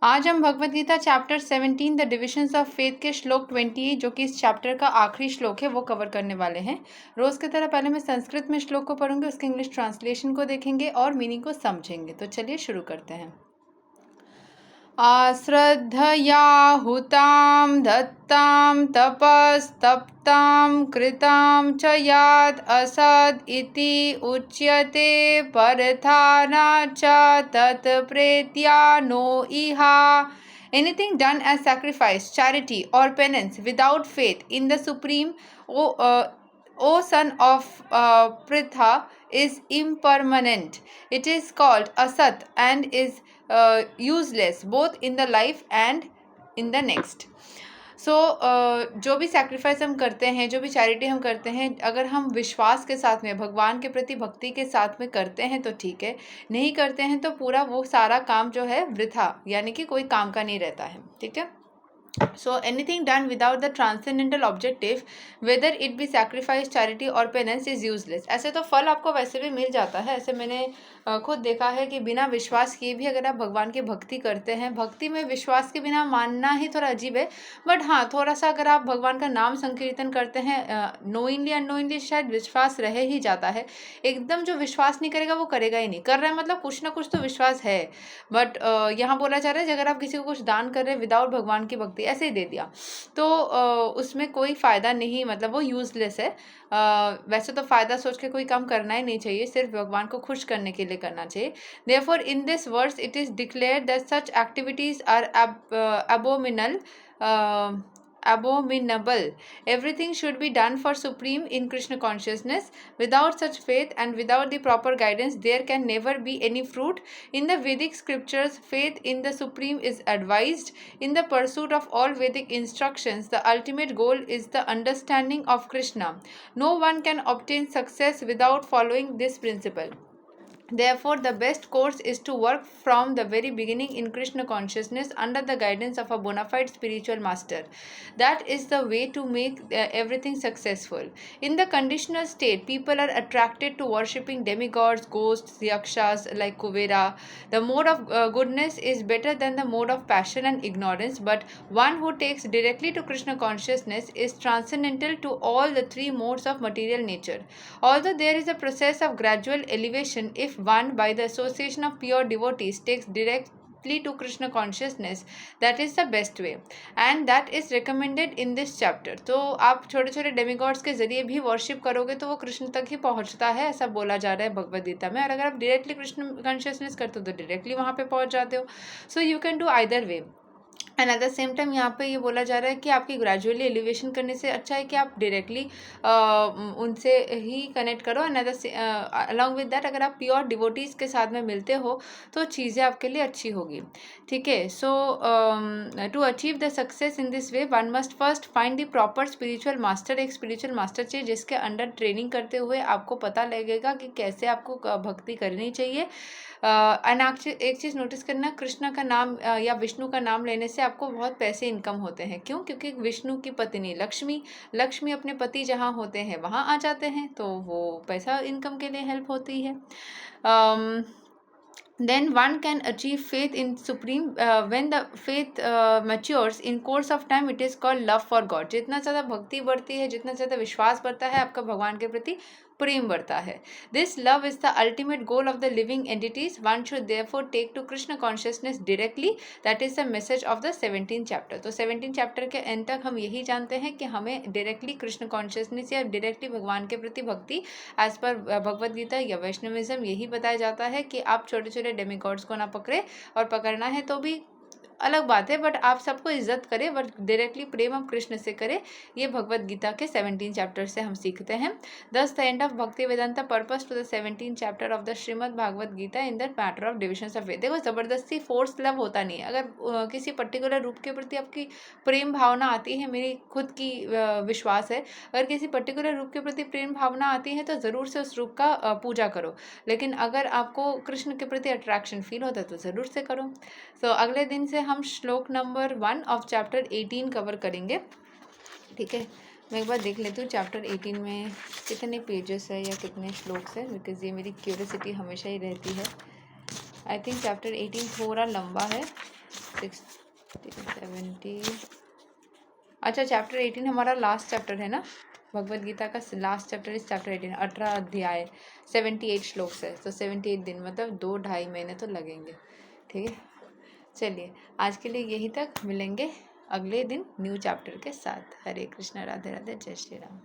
आज हम Bhagavad Gita chapter 17 the divisions of faith के श्लोक 28 जो कि इस चैप्टर का आखिरी श्लोक है वो कवर करने वाले हैं। रोज की तरह पहले मैं संस्कृत में श्लोक को पढ़ूंगी, उसके इंग्लिश ट्रांसलेशन को देखेंगे और मीनिंग को समझेंगे। तो चलिए शुरू करते हैं। आश्रद्धया हुतां दत्तां तपस्तप्तां कृतां च याद असद इति उच्यते परथाना च तत्प्रेत्या नो इहा। Anything done as sacrifice, charity, or penance without faith in the Supreme, O son of Pritha, is impermanent. It is called asat and is useless both in the life and in the next. सो जो भी sacrifice हम करते हैं, जो भी charity हम करते हैं, अगर हम विश्वास के साथ में भगवान के प्रति भक्ति के साथ में करते हैं तो ठीक है, नहीं करते हैं तो पूरा वो सारा काम जो है वृथा, यानी कि कोई काम का नहीं रहता है। ठीक है। So anything done without the transcendental objective, whether it be sacrifice, charity or penance, is useless. ऐसे तो फल आपको वैसे भी मिल जाता है। ऐसे मैंने खुद देखा है कि बिना विश्वास किए भी अगर आप भगवान की भक्ति करते हैं, भक्ति में विश्वास के बिना मानना ही थोड़ा अजीब है, बट हाँ थोड़ा सा अगर आप भगवान का नाम संकीर्तन करते हैं नोइंगली अननोइंगली शायद विश्वास रह ही जाता है। एकदम जो विश्वास नहीं करेगा वो करेगा ही नहीं, कर रहा है मतलब कुछ ना कुछ तो विश्वास है। बट यहाँ बोला जा रहा है अगर आप किसी को कुछ दान कर रहे हैं विदाउट भगवान की भक्ति, ऐसे ही दे दिया तो उसमें कोई फ़ायदा नहीं, मतलब वो यूजलेस है। वैसे तो फ़ायदा सोच के कोई काम करना ही नहीं चाहिए, सिर्फ भगवान को खुश करने के लिए करना चाहिए। Therefore in this verse it is declared that such activities are abominable. Everything should be done for supreme in Krishna consciousness. Without such faith and without the proper guidance, there can never be any fruit. In the Vedic scriptures, faith in the supreme is advised. In the pursuit of all Vedic instructions, the ultimate goal is the understanding of Krishna. No one can obtain success without following this principle. Therefore, the best course is to work from the very beginning in Krishna consciousness under the guidance of a bona fide spiritual master. That is the way to make everything successful. In the conditional state, people are attracted to worshipping demigods, ghosts, yakshas like Kuvera. The mode of goodness is better than the mode of passion and ignorance, but one who takes directly to Krishna consciousness is transcendental to all the three modes of material nature. Although there is a process of gradual elevation, if one by the association of pure devotees takes directly to Krishna consciousness, that is the best way and that is recommended in this chapter. तो आप छोटे छोटे demigods के जरिए भी worship करोगे तो वो कृष्ण तक ही पहुंचता है, ऐसा बोला जा रहा है भगवद गीता में। और अगर आप डायरेक्टली कृष्ण कॉन्शियसनेस करते हो तो डायरेक्टली वहाँ पे पहुंच जाते हो। So you can do either way. And at the same time यहाँ पे ये बोला जा रहा है कि आपकी ग्रेजुअली एलिवेशन करने से अच्छा है कि आप डायरेक्टली उनसे ही कनेक्ट करो। एंड अलॉन्ग विद दैट अगर आप प्योर डिवोटीज़ के साथ में मिलते हो तो चीज़ें आपके लिए अच्छी होगी। ठीक है। So to achieve the success in this way one must first find the proper spiritual master. एक स्पिरिचुअल मास्टर चाहिए जिसके अंडर ट्रेनिंग करते हुए आपको पता लगेगा कि कैसे आपको भक्ति करनी चाहिए। एंड एक चीज़ नोटिस करना, कृष्ण का नाम या विष्णु का नाम लेने से आपको बहुत पैसे इनकम होते हैं। क्यों? क्योंकि विष्णु की पत्नी लक्ष्मी अपने पति जहाँ होते हैं वहाँ आ जाते हैं, तो वो पैसा इनकम के लिए हेल्प होती है। Then one can achieve faith in supreme when the faith matures in course of time. It is called love for God. जितना ज़्यादा भक्ति बढ़ती है, जितना ज़्यादा विश्वास बढ़ता है, आपका भगवान के प्रति प्रेम बढ़ता है। This love is the ultimate goal of the living entities. One should therefore take to Krishna consciousness directly. That is the message of the 17th chapter. तो 17 चैप्टर के एंड तक हम यही जानते हैं कि हमें डायरेक्टली कृष्ण कॉन्शियसनेस या डायरेक्टली भगवान के प्रति भक्ति एज पर भगवद गीता या वैष्णविज्म यही बताया जाता है कि आप छोटे छोटे डेमिगॉड्स को ना पकड़े, और पकड़ना है तो भी अलग बात है, बट आप सबको इज्जत करें, बट डायरेक्टली प्रेम हम कृष्ण से करें। ये भगवद गीता के 17 चैप्टर से हम सीखते हैं। दस the end of Bhaktivedanta purpose to the 17 chapter of the Shrimad Bhagavat Gita in the matter of divisions of Veda. देखो ज़बरदस्ती फोर्स लव होता नहीं है। अगर किसी पर्टिकुलर रूप के प्रति आपकी प्रेम भावना आती है, मेरी खुद की विश्वास है, अगर किसी पर्टिकुलर रूप के प्रति प्रेम भावना आती है तो ज़रूर से उस रूप का पूजा करो। लेकिन अगर आपको कृष्ण के प्रति अट्रैक्शन फील होता है तो ज़रूर से करो। तो अगले दिन से हम श्लोक नंबर 1 ऑफ चैप्टर 18 कवर करेंगे। ठीक है। मैं एक बार देख लेती हूँ चैप्टर 18 में कितने पेजेस है या कितने श्लोक्स है, बिकॉज ये मेरी क्यूरियोसिटी हमेशा ही रहती है। आई थिंक चैप्टर 18 थोड़ा लंबा है, 60, 70। अच्छा, चैप्टर 18 हमारा लास्ट चैप्टर है ना, भगवद गीता का लास्ट चैप्टर इस चैप्टर 18, 18 अध्याय, 78 श्लोक है। तो 78 दिन मतलब 2-2.5 महीने तो लगेंगे। ठीक है, चलिए आज के लिए यही तक, मिलेंगे अगले दिन न्यू चैप्टर के साथ। हरे कृष्णा, राधे राधे, जय श्री राम।